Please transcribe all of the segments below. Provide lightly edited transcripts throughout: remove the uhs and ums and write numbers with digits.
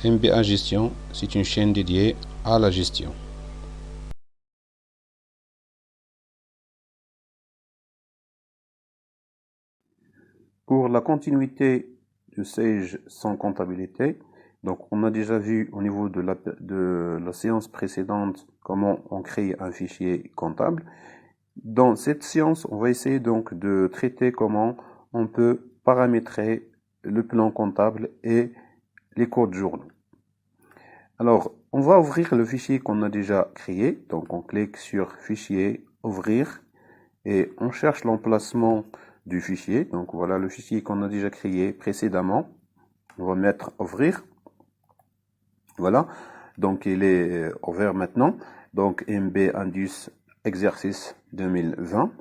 MBA Gestion, c'est une chaîne dédiée à la gestion. Pour la continuité de Sage sans comptabilité, donc on a déjà vu au niveau de la séance précédente comment on crée un fichier comptable. Dans cette séance, on va essayer donc de traiter comment on peut paramétrer le plan comptable et les codes journaux. Alors, on va ouvrir le fichier qu'on a déjà créé. Donc, on clique sur Fichier, Ouvrir, et on cherche l'emplacement du fichier. Donc, voilà le fichier qu'on a déjà créé précédemment. On va mettre Ouvrir. Voilà. Donc, il est ouvert maintenant. Donc, MB Indus Exercice 2020.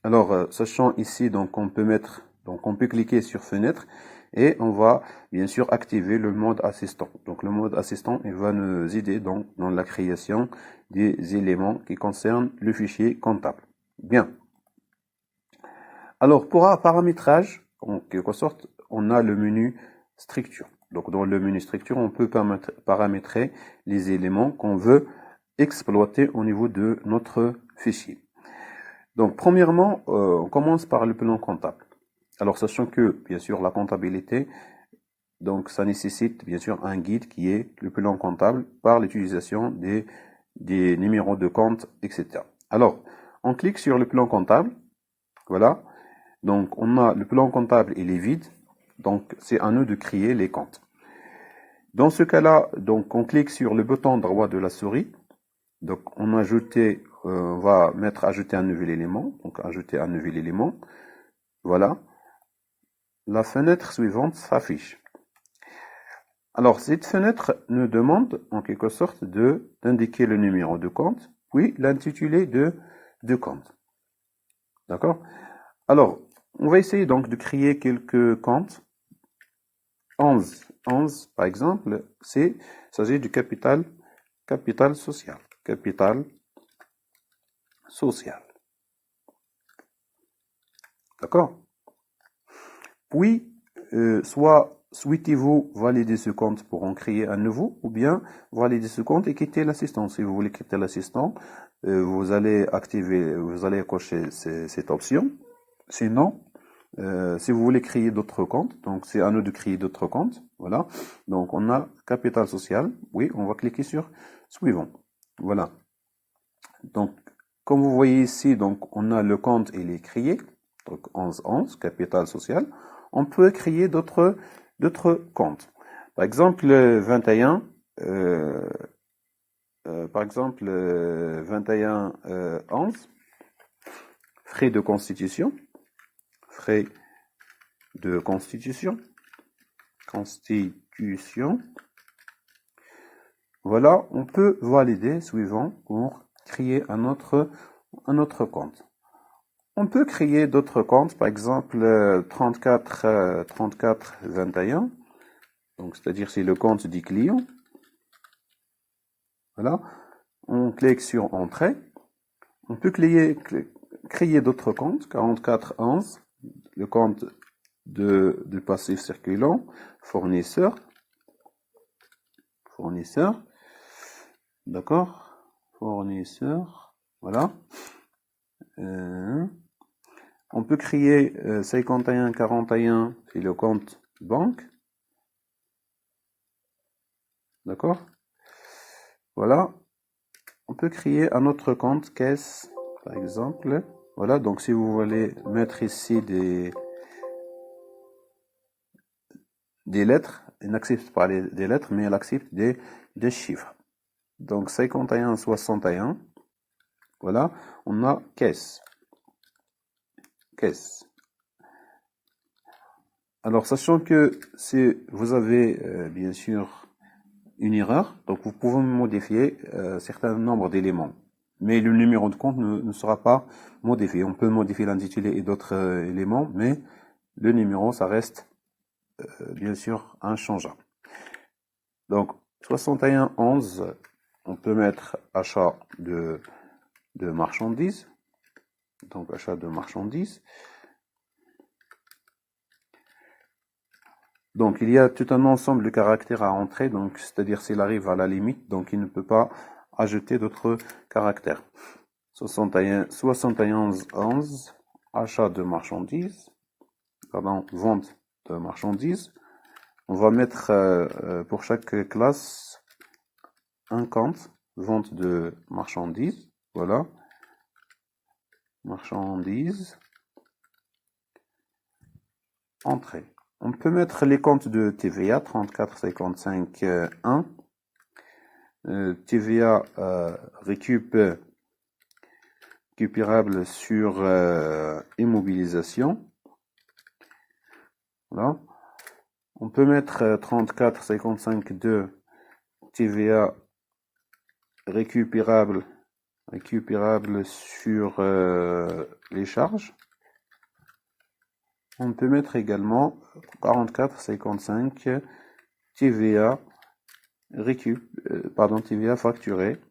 Alors, sachant ici, donc, on peut cliquer sur Fenêtre. Et on va bien sûr activer le mode assistant. Donc le mode assistant, il va nous aider donc dans la création des éléments qui concernent le fichier comptable. Bien. Alors pour un paramétrage, en quelque sorte, on a le menu structure. Donc dans le menu structure, on peut paramétrer les éléments qu'on veut exploiter au niveau de notre fichier. Donc premièrement, on commence par le plan comptable. Alors, sachant que, bien sûr, la comptabilité, donc ça nécessite, bien sûr, un guide qui est le plan comptable par l'utilisation des numéros de compte, etc. Alors, on clique sur le plan comptable. Voilà. Donc, on a le plan comptable, il est vide. Donc, c'est à nous de créer les comptes. Dans ce cas-là, donc, on clique sur le bouton droit de la souris. Donc, on va mettre ajouter un nouvel élément. Donc, ajouter un nouvel élément. Voilà. La fenêtre suivante s'affiche. Alors, cette fenêtre nous demande, en quelque sorte, d'indiquer le numéro de compte, puis l'intitulé de compte. D'accord? Alors, on va essayer donc de créer quelques comptes. 11, par exemple, il s'agit du capital social. Capital social. D'accord? Puis, soit souhaitez-vous valider ce compte pour en créer un nouveau, ou bien valider ce compte et quitter l'assistant. Si vous voulez quitter l'assistant, vous allez cocher cette option. Sinon, si vous voulez créer d'autres comptes, donc c'est à nous de créer d'autres comptes. Voilà. Donc on a capital social. Oui, on va cliquer sur suivant. Voilà. Donc, comme vous voyez ici, donc on a le compte, il est créé. Donc 11, capital social. On peut créer d'autres comptes. Par exemple, 21, par exemple, 21, 11, frais de constitution. Frais de constitution. Constitution. Voilà, on peut valider suivant pour créer un autre compte. On peut créer d'autres comptes, par exemple 34 21. Donc, c'est-à-dire c'est le compte du client. Voilà. On clique sur Entrée. On peut créer d'autres comptes. 44 11, le compte de passif circulant, fournisseur. D'accord. Fournisseur. Voilà. On peut créer 51 41, c'est le compte banque. D'accord? Voilà. On peut créer un autre compte caisse, par exemple. Voilà, donc si vous voulez mettre ici des lettres, il n'accepte pas des lettres, mais il accepte des chiffres. Donc 51 61. Voilà, on a caisse. Caisse. Alors, sachant que si vous avez bien sûr une erreur, donc vous pouvez modifier un certain nombre d'éléments. Mais le numéro de compte ne sera pas modifié. On peut modifier l'intitulé et d'autres éléments, mais le numéro, ça reste bien sûr inchangeable. Donc, 61 11, on peut mettre achat de marchandises. Donc, achat de marchandises. Donc, il y a tout un ensemble de caractères à entrer, donc, c'est-à-dire s'il arrive à la limite, donc il ne peut pas ajouter d'autres caractères. 7111, achat de marchandises, pardon, vente de marchandises. On va mettre pour chaque classe un compte, vente de marchandises, voilà, marchandises, entrée. On peut mettre les comptes de TVA, 34, 55, 1, TVA récupérable sur immobilisation, voilà. On peut mettre 34, 55, 2, TVA récupérable sur les charges. On peut mettre également 44, 55, TVA TVA facturé,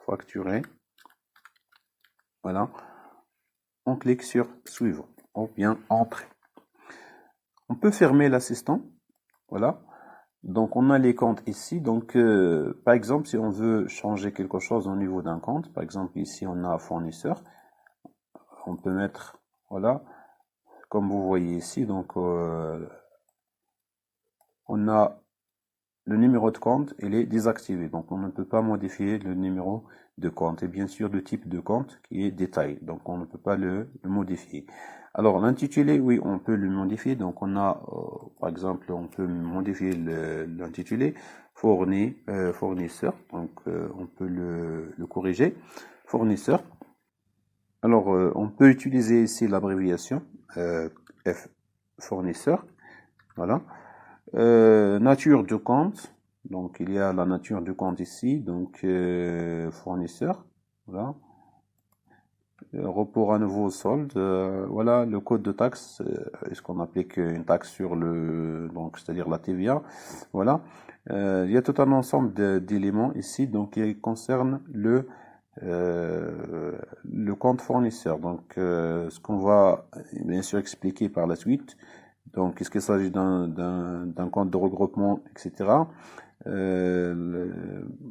facturé. Voilà. On clique sur suivant ou bien entrée. On peut fermer l'assistant. Voilà. Donc on a les comptes ici. Donc par exemple, si on veut changer quelque chose au niveau d'un compte, par exemple ici on a fournisseur, on peut mettre, voilà, comme vous voyez ici, donc on a le numéro de compte, il est désactivé, donc on ne peut pas modifier le numéro de compte, et bien sûr le type de compte qui est détail, donc on ne peut pas le modifier. Alors l'intitulé, oui, on peut le modifier, donc on a, par exemple, on peut modifier l'intitulé, fournisseur, donc on peut le corriger, fournisseur. Alors on peut utiliser ici l'abréviation F fournisseur, voilà. Nature du compte, donc il y a la nature du compte ici, donc fournisseur, voilà. Report à nouveau solde, voilà le code de taxe, est-ce qu'on applique une taxe sur donc c'est-à-dire la TVA, voilà. Il y a tout un ensemble d'éléments ici, donc qui concerne le compte fournisseur. Donc ce qu'on va bien sûr expliquer par la suite. Donc, est-ce qu'il s'agit d'un compte de regroupement, etc.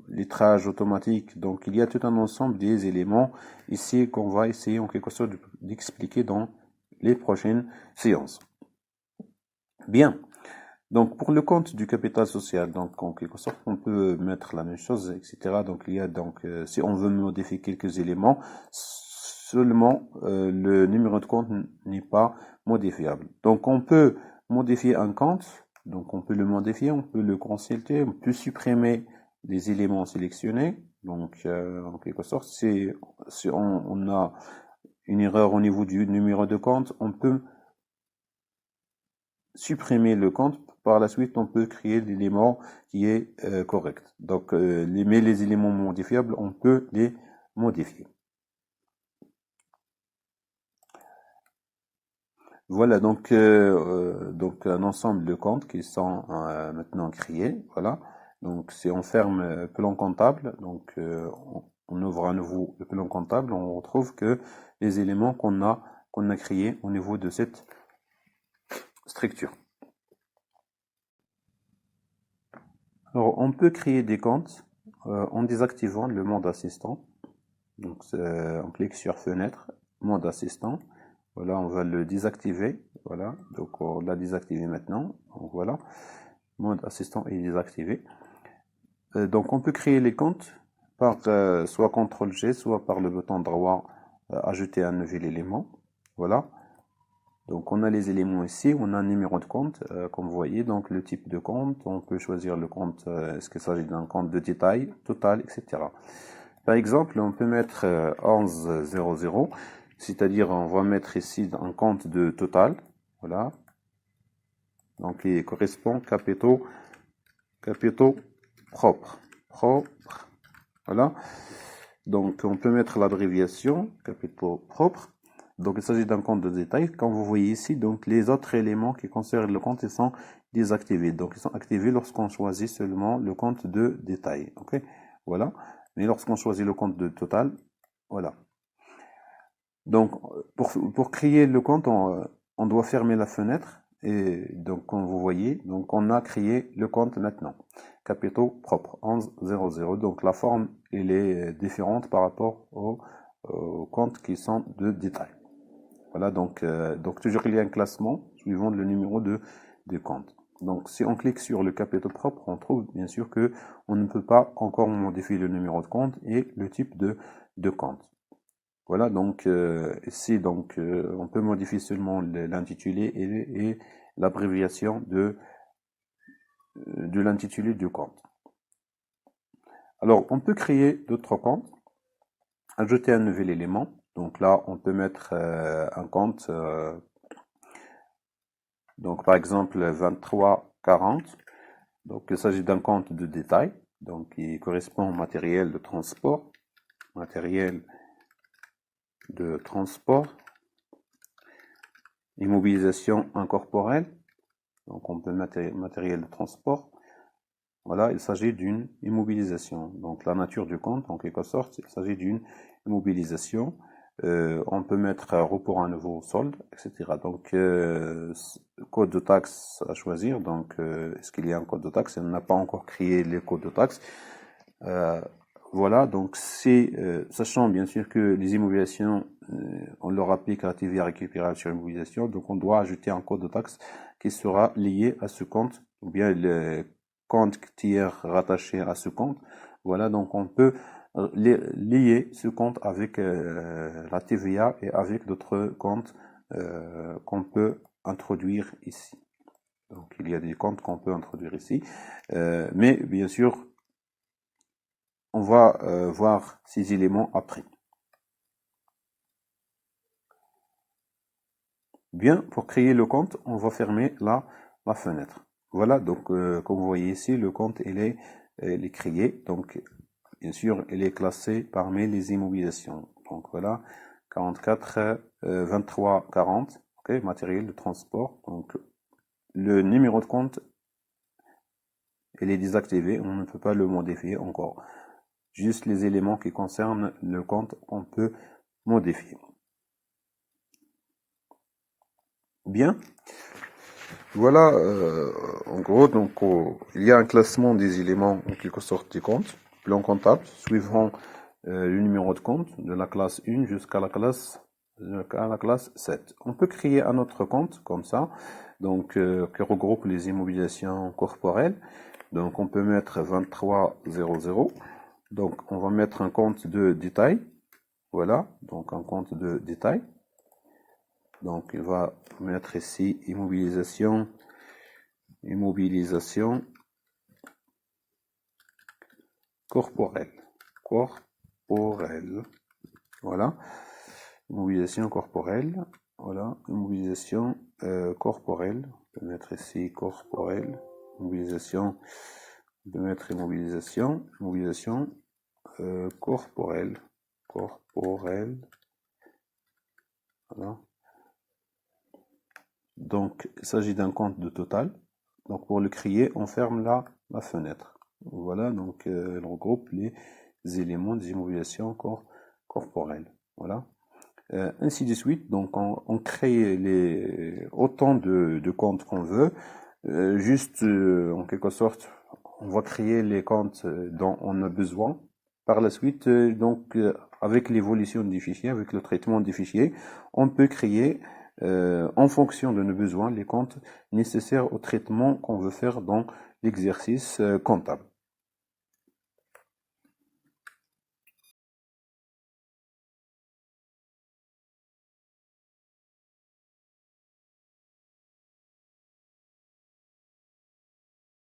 Lettrage automatique. Donc, il y a tout un ensemble des éléments ici qu'on va essayer en quelque sorte d'expliquer dans les prochaines séances. Bien. Donc, pour le compte du capital social, donc en quelque sorte, on peut mettre la même chose, etc. Donc, il y a donc, si on veut modifier quelques éléments, seulement le numéro de compte n'est pas modifiable. Donc on peut modifier un compte, donc on peut le modifier, on peut le consulter, on peut supprimer les éléments sélectionnés. Donc en quelque sorte, si on a une erreur au niveau du numéro de compte, on peut supprimer le compte. Par la suite, on peut créer l'élément qui est correct. Donc mais les éléments modifiables, on peut les modifier. Voilà, donc un ensemble de comptes qui sont maintenant créés. Voilà, donc si on ferme plan comptable, donc on ouvre à nouveau le plan comptable, on retrouve que les éléments qu'on a créés au niveau de cette structure. Alors, on peut créer des comptes en désactivant le mode assistant. Donc, on clique sur fenêtre, mode assistant. Voilà, on va le désactiver. Voilà, donc on l'a désactivé maintenant. Donc voilà, mode assistant est désactivé. Donc on peut créer les comptes par soit CTRL-G, soit par le bouton droit ajouter un nouvel élément. Voilà. Donc on a les éléments ici, on a un numéro de compte, comme vous voyez, donc le type de compte, on peut choisir le compte, est-ce qu'il s'agit d'un compte de détail, total, etc. Par exemple, on peut mettre 1100, c'est-à-dire on va mettre ici un compte de total, voilà, donc il correspond capitaux propres, voilà. Donc on peut mettre l'abréviation capitaux propres. Donc il s'agit d'un compte de détail. Comme vous voyez ici, donc les autres éléments qui concernent le compte, ils sont désactivés. Donc ils sont activés lorsqu'on choisit seulement le compte de détail. Ok, voilà. Mais lorsqu'on choisit le compte de total, voilà. Donc pour créer le compte, on doit fermer la fenêtre Et donc, comme vous voyez, donc on a créé le compte maintenant. Capitaux propres, 1100. Donc, la forme, elle est différente par rapport aux comptes qui sont de détail. Voilà, donc toujours il y a un classement suivant le numéro de compte. Donc, si on clique sur le capitaux propre, on trouve bien sûr que on ne peut pas encore modifier le numéro de compte et le type de compte. Voilà, donc ici, donc on peut modifier seulement l'intitulé et l'abréviation de l'intitulé du compte. Alors, on peut créer d'autres comptes, ajouter un nouvel élément. Donc là, on peut mettre un compte, donc par exemple 2340. Donc il s'agit d'un compte de détail, donc qui correspond au matériel de transport. Matériel de transport. Immobilisation incorporelle. Donc on peut mettre matériel de transport. Voilà, il s'agit d'une immobilisation. Donc la nature du compte, en quelque sorte, il s'agit d'une immobilisation. On peut mettre report à un nouveau solde, etc. Donc code de taxe à choisir. Donc est-ce qu'il y a un code de taxe? On n'a pas encore créé les codes de taxe. Voilà, donc c'est sachant bien sûr que les immobilisations, on leur applique la TVA récupérable sur immobilisation, donc on doit ajouter un code de taxe qui sera lié à ce compte, ou bien le compte tiers rattaché à ce compte. Voilà, donc on peut lier ce compte avec la TVA et avec d'autres comptes qu'on peut introduire ici. Donc il y a des comptes qu'on peut introduire ici, mais bien sûr, on va voir ces éléments après. Bien, pour créer le compte, on va fermer la fenêtre. Voilà, donc comme vous voyez ici, le compte il est créé. Donc, bien sûr, il est classé parmi les immobilisations. Donc voilà, 44 23 40, ok, matériel de transport. Donc le numéro de compte, il est désactivé, on ne peut pas le modifier encore. Juste les éléments qui concernent le compte, on peut modifier. Bien. Voilà, en gros, donc il y a un classement des éléments en quelque sorte du compte, plan comptable, suivant le numéro de compte de la classe 1 jusqu'à la classe 7. On peut créer un autre compte comme ça, donc qui regroupe les immobilisations corporelles. Donc on peut mettre 2300. Donc on va mettre un compte de détail. Voilà, donc un compte de détail. Donc il va mettre ici immobilisation corporelle. Voilà. Immobilisation corporelle. Voilà. Immobilisation corporelle. On peut mettre ici corporelle. Immobilisation. On peut mettre immobilisation corporelle. Voilà. Donc, il s'agit d'un compte de total. Donc, pour le créer, on ferme la fenêtre. Voilà, donc elle regroupe les éléments des immobilisations corporelles. Voilà. Ainsi de suite, donc on crée autant de comptes qu'on veut. Juste, en quelque sorte, on va créer les comptes dont on a besoin. Par la suite, avec l'évolution des fichiers, avec le traitement des fichiers, on peut créer en fonction de nos besoins les comptes nécessaires au traitement qu'on veut faire dans l'exercice comptable.